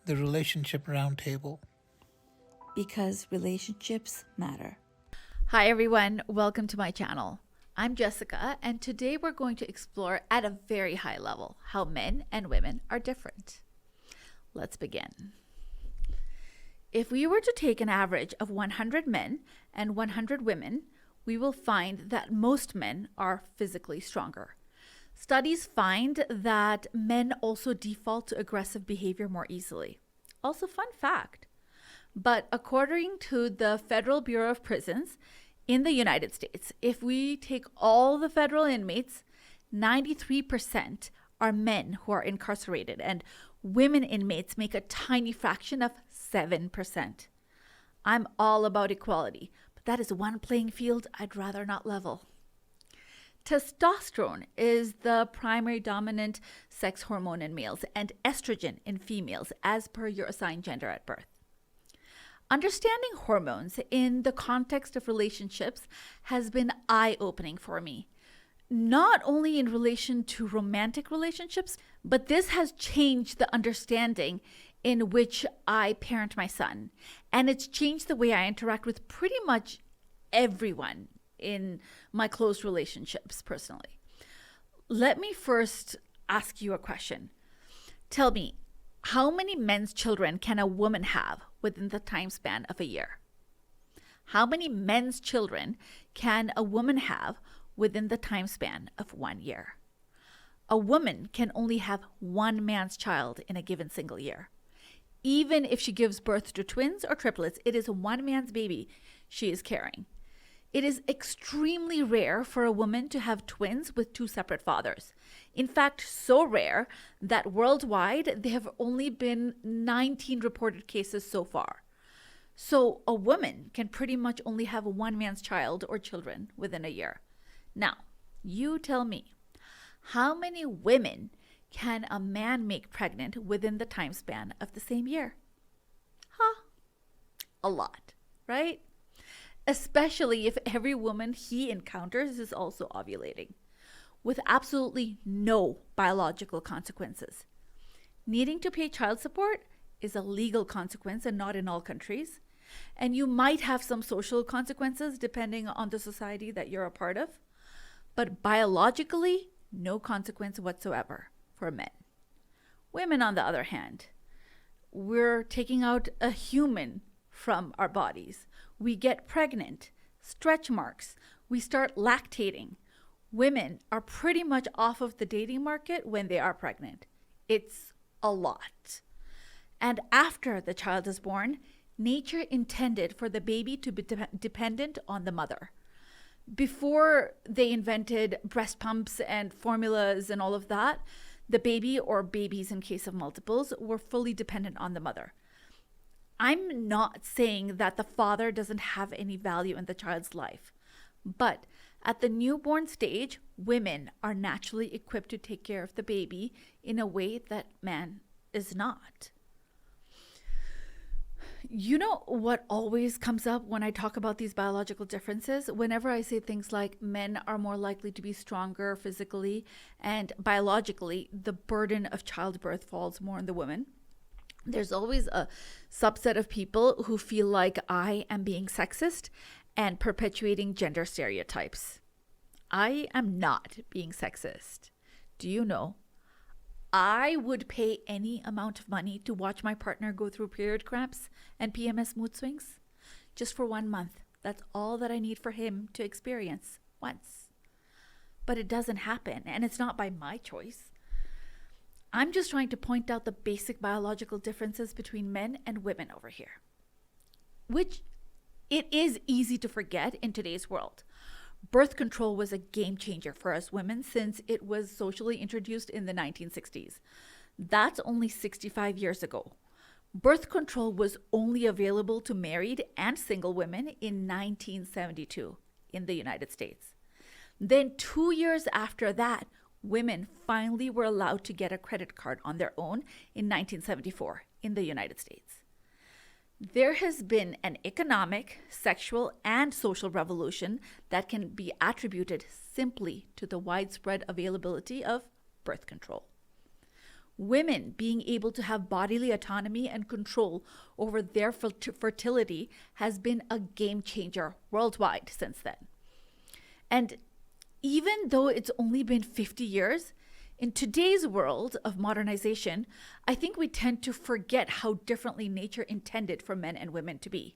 the Relationship Roundtable. Because relationships matter. Hi everyone, welcome to my channel. I'm Jessica, and today we're going to explore at a very high level how men and women are different. Let's begin. If we were to take an average of 100 men and 100 women, we will find that most men are physically stronger. Studies find that men also default to aggressive behavior more easily. Also, fun fact, but according to the Federal Bureau of Prisons in the United States, if we take all the federal inmates, 93% are men who are incarcerated, and women inmates make a tiny fraction of 7%. I'm all about equality, but that is one playing field I'd rather not level. Testosterone is the primary dominant sex hormone in males and estrogen in females as per your assigned gender at birth. Understanding hormones in the context of relationships has been eye-opening for me, not only in relation to romantic relationships, but this has changed the understanding in which I parent my son, and it's changed the way I interact with pretty much everyone in my close relationships personally. Let me first ask you a question. Tell me, how many men's children can a woman have within the time span of a year? How many men's children can a woman have within the time span of 1 year? A woman can only have one man's child in a given single year. Even if she gives birth to twins or triplets, it is one man's baby she is carrying. It is extremely rare for a woman to have twins with two separate fathers. In fact, so rare that worldwide there have only been 19 reported cases so far. So a woman can pretty much only have one man's child or children within a year. Now, you tell me, how many women can a man make pregnant within the time span of the same year? A lot, right? Especially if every woman he encounters is also ovulating, with absolutely no biological consequences. Needing to pay child support is a legal consequence and not in all countries. And you might have some social consequences depending on the society that you're a part of. But biologically, no consequence whatsoever for men. Women, on the other hand, we're taking out a human from our bodies. We get pregnant, stretch marks, we start lactating. Women are pretty much off of the dating market when they are pregnant. It's a lot. And after the child is born, nature intended for the baby to be dependent on the mother. Before they invented breast pumps and formulas and all of that, the baby, or babies in case of multiples, were fully dependent on the mother. I'm not saying that the father doesn't have any value in the child's life, but at the newborn stage, women are naturally equipped to take care of the baby in a way that man is not. You know what always comes up when I talk about these biological differences? Whenever I say things like men are more likely to be stronger physically and biologically, the burden of childbirth falls more on the women. There's always a subset of people who feel like I am being sexist and perpetuating gender stereotypes. I am not being sexist. Do you know? I would pay any amount of money to watch my partner go through period cramps and PMS mood swings just for 1 month. That's all that I need for him to experience once. But it doesn't happen, and it's not by my choice. I'm just trying to point out the basic biological differences between men and women over here, which it is easy to forget in today's world. Birth control was a game changer for us women since it was socially introduced in the 1960s. That's only 65 years ago. Birth control was only available to married and single women in 1972 in the United States. Then 2 years after that, women finally were allowed to get a credit card on their own in 1974 in the United States. There has been an economic, sexual, and social revolution that can be attributed simply to the widespread availability of birth control. Women being able to have bodily autonomy and control over their fertility has been a game changer worldwide since then. And even though it's only been 50 years, in today's world of modernization, I think we tend to forget how differently nature intended for men and women to be.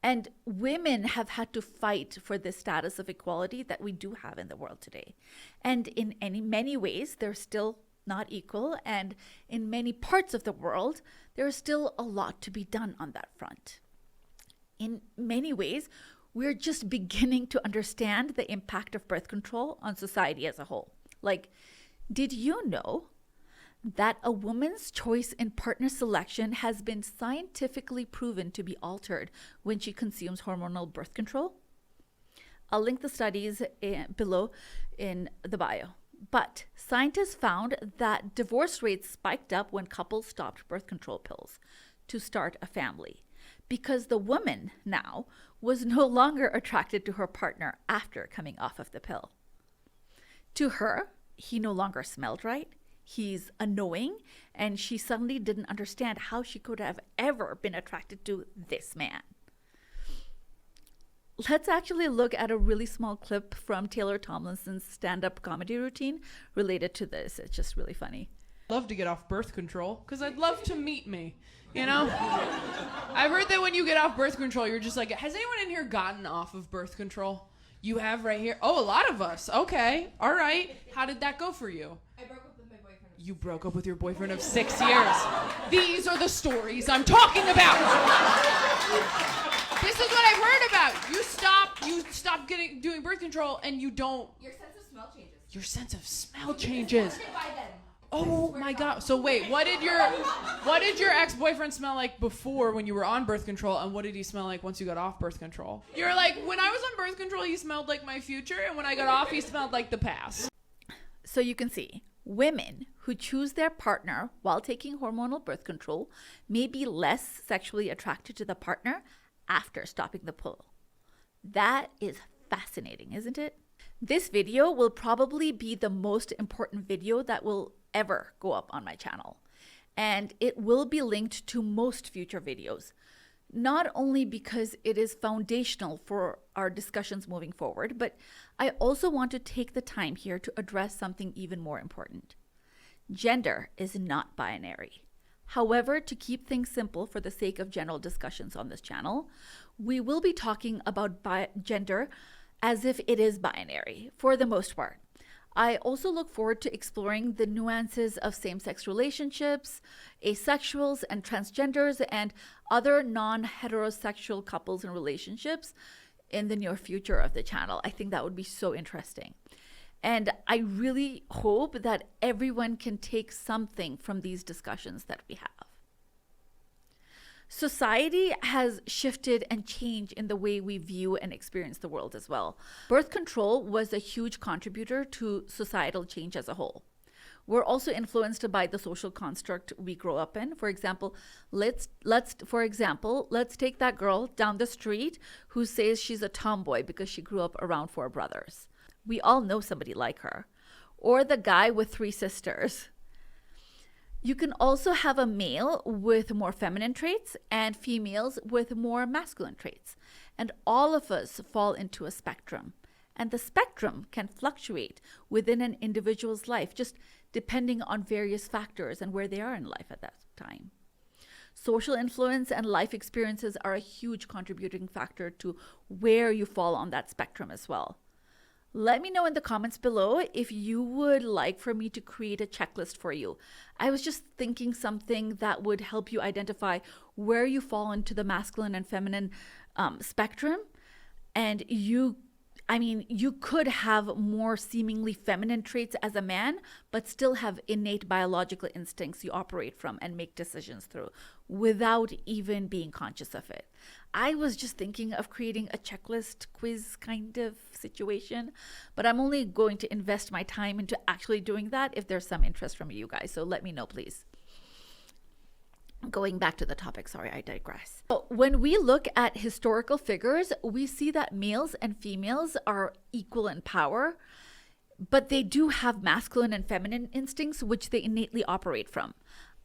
And women have had to fight for this status of equality that we do have in the world today. And in many ways, they're still not equal. And in many parts of the world, there is still a lot to be done on that front. In many ways, we're just beginning to understand the impact of birth control on society as a whole. Like, did you know that a woman's choice in partner selection has been scientifically proven to be altered when she consumes hormonal birth control? I'll link the studies below in the bio. But scientists found that divorce rates spiked up when couples stopped birth control pills to start a family, because the woman now was no longer attracted to her partner after coming off of the pill. To her, he no longer smelled right, he's annoying, and she suddenly didn't understand how she could have ever been attracted to this man. Let's actually look at a really small clip from Taylor Tomlinson's stand-up comedy routine related to this. It's just really funny. I'd love to get off birth control because I'd love to meet me, you know? I've heard that when you get off birth control, you're just like, has anyone in here gotten off of birth control? You have right here? Oh, a lot of us. Okay. All right. How did that go for you? I broke up with my boyfriend. You broke up with your boyfriend of 6 years. These are the stories I'm talking about. This is what I've heard about. You stop doing birth control and you don't. Your sense of smell changes. Your sense of smell changes. By then. Oh my God. So wait, what did your ex-boyfriend smell like before when you were on birth control, and what did he smell like once you got off birth control? You're like, when I was on birth control, he smelled like my future, and when I got off, he smelled like the past. So you can see, women who choose their partner while taking hormonal birth control may be less sexually attracted to the partner after stopping the pill. That is fascinating, isn't it? This video will probably be the most important video that will ever go up on my channel. And it will be linked to most future videos, not only because it is foundational for our discussions moving forward, but I also want to take the time here to address something even more important. Gender is not binary. However, to keep things simple for the sake of general discussions on this channel, we will be talking about gender as if it is binary for the most part. I also look forward to exploring the nuances of same-sex relationships, asexuals and transgenders, and other non-heterosexual couples and relationships in the near future of the channel. I think that would be so interesting. And I really hope that everyone can take something from these discussions that we have. Society has shifted and changed in the way we view and experience the world as well. Birth control was a huge contributor to societal change as a whole. We're also influenced by the social construct we grow up in. For example, let's take that girl down the street who says she's a tomboy because she grew up around 4 brothers. We all know somebody like her. Or the guy with 3 sisters. You can also have a male with more feminine traits and females with more masculine traits. And all of us fall into a spectrum. And the spectrum can fluctuate within an individual's life, just depending on various factors and where they are in life at that time. Social influence and life experiences are a huge contributing factor to where you fall on that spectrum as well. Let me know in the comments below if you would like for me to create a checklist for you. I was just thinking something that would help you identify where you fall into the masculine and feminine spectrum. And you could have more seemingly feminine traits as a man, but still have innate biological instincts you operate from and make decisions through without even being conscious of it. I was just thinking of creating a checklist quiz kind of situation, but I'm only going to invest my time into actually doing that if there's some interest from you guys. So let me know, please. Going back to the topic, sorry, I digress. So when we look at historical figures, we see that males and females are equal in power. but they do have masculine and feminine instincts, which they innately operate from.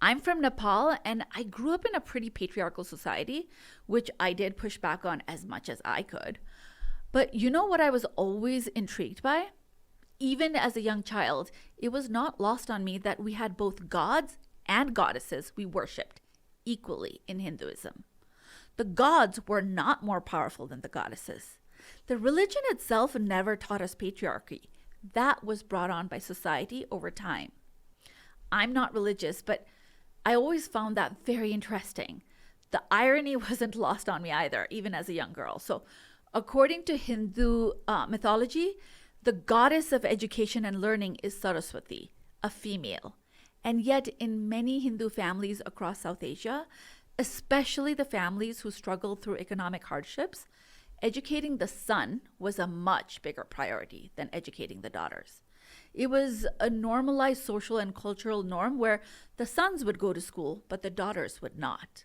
I'm from Nepal, and I grew up in a pretty patriarchal society, which I did push back on as much as I could. But you know what I was always intrigued by? Even as a young child, it was not lost on me that we had both gods and goddesses we worshipped equally in Hinduism. The gods were not more powerful than the goddesses. The religion itself never taught us patriarchy. That was brought on by society over time. I'm not religious, but I always found that very interesting. The irony wasn't lost on me either, even as a young girl. So, according to Hindu mythology, the goddess of education and learning is Saraswati, a female. And yet, in many Hindu families across South Asia, especially the families who struggled through economic hardships, educating the son was a much bigger priority than educating the daughters. It was a normalized social and cultural norm where the sons would go to school, but the daughters would not,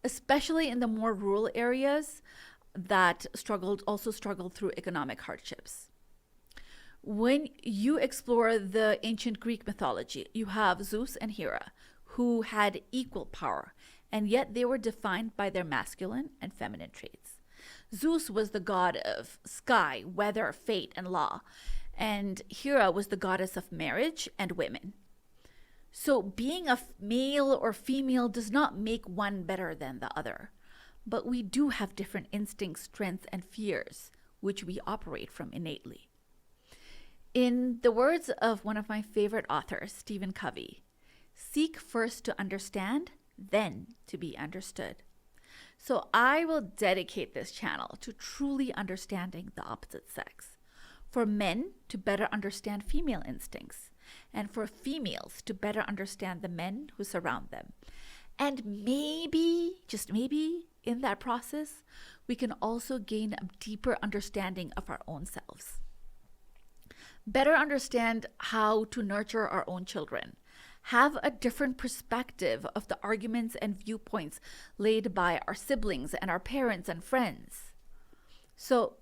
especially in the more rural areas that also struggled through economic hardships. When you explore the ancient Greek mythology, you have Zeus and Hera, who had equal power, and yet they were defined by their masculine and feminine traits. Zeus was the god of sky, weather, fate, and law, and Hera was the goddess of marriage and women. So being a male or female does not make one better than the other, but we do have different instincts, strengths, and fears, which we operate from innately. In the words of one of my favorite authors, Stephen Covey, seek first to understand, then to be understood. So I will dedicate this channel to truly understanding the opposite sex, for men to better understand female instincts, and for females to better understand the men who surround them. And maybe, just maybe, in that process, we can also gain a deeper understanding of our own selves. Better understand how to nurture our own children, have a different perspective of the arguments and viewpoints laid by our siblings and our parents and friends. So,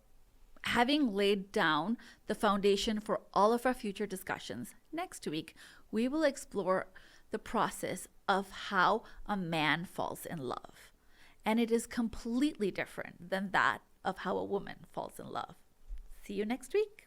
having laid down the foundation for all of our future discussions, next week we will explore the process of how a man falls in love. And it is completely different than that of how a woman falls in love. See you next week.